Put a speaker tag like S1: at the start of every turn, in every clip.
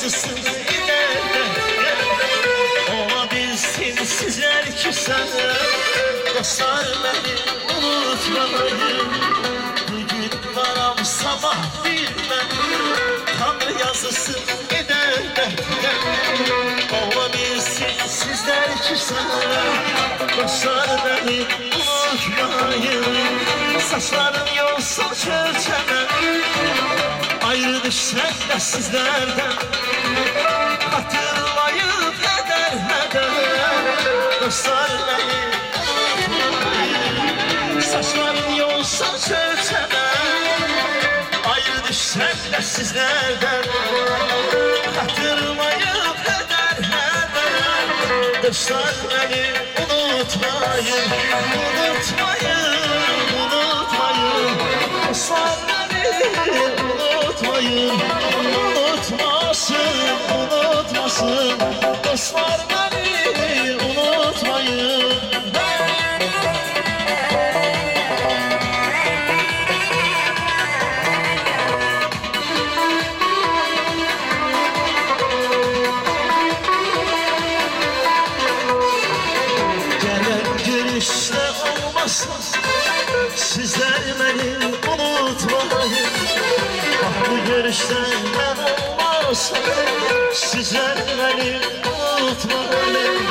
S1: yazısını ileride olabilsin sizler küsen. Dostlar beni unutmayın, bugün varam sabah bilmem. Tanrı yazısını ileride olabilsin sizler küsen. Dostlar beni unutmayın, saçlarım yolsa çöçeme. Ayrı düşsem de sizlerden, hatırlayıp heder heder. Dostlar beni unutmayın, saçlarım yolsa çöçeme. Ayrı düşsem de sizlerden, hatırlayıp heder heder. Dostlar beni unutmayın, unutmayın, unutmayın. Dostlar beni unutmayın, unutmasın, unutmasın. Dostlar beni unutmayın. Gelen görüşte olmasın, sizler beni unutmayın. Bu görüşten ben olmazsam, sizler beni unutmayın.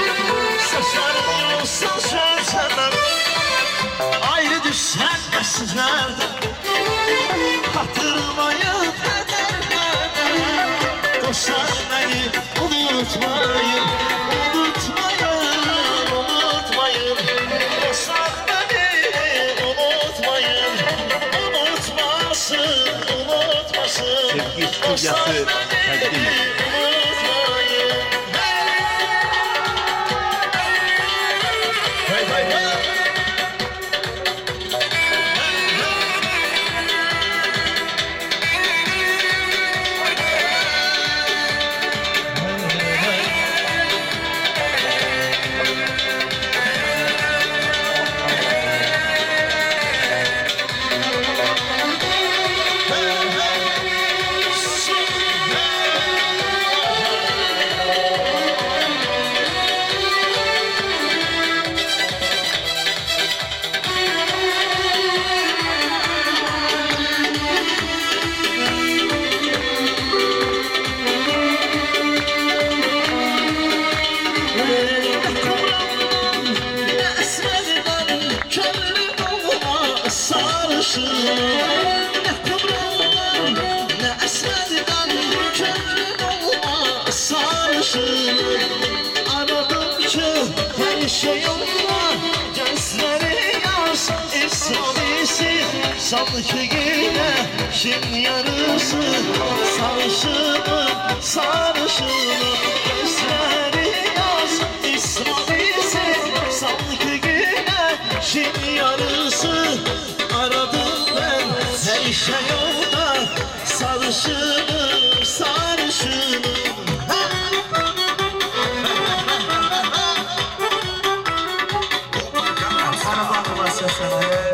S1: Saçlarım yolsa çözemem, ayrı düşsem de sizlerden, hatırlayıp ederler. Dostlar beni unutmayın, unutmayın, unutmayın. Dostlar beni unutmayın, unutmasın, unutmasın.
S2: Sevgi stüdyosu takdim ediyor.
S1: Hey hey hey. Ne kumraldan, ne esmerden, köprün olma sarışın. Aradıkça her şey olma, gözleri yaş ifsadesi. Sanki güneşin yarısı, sarışınım, sarışınım. Gözleri yaş ifsadesi, sanki güneşin yarısı. Aradım ben her şey yolda, sarışınım, sarışınım. Sana bakma sesine.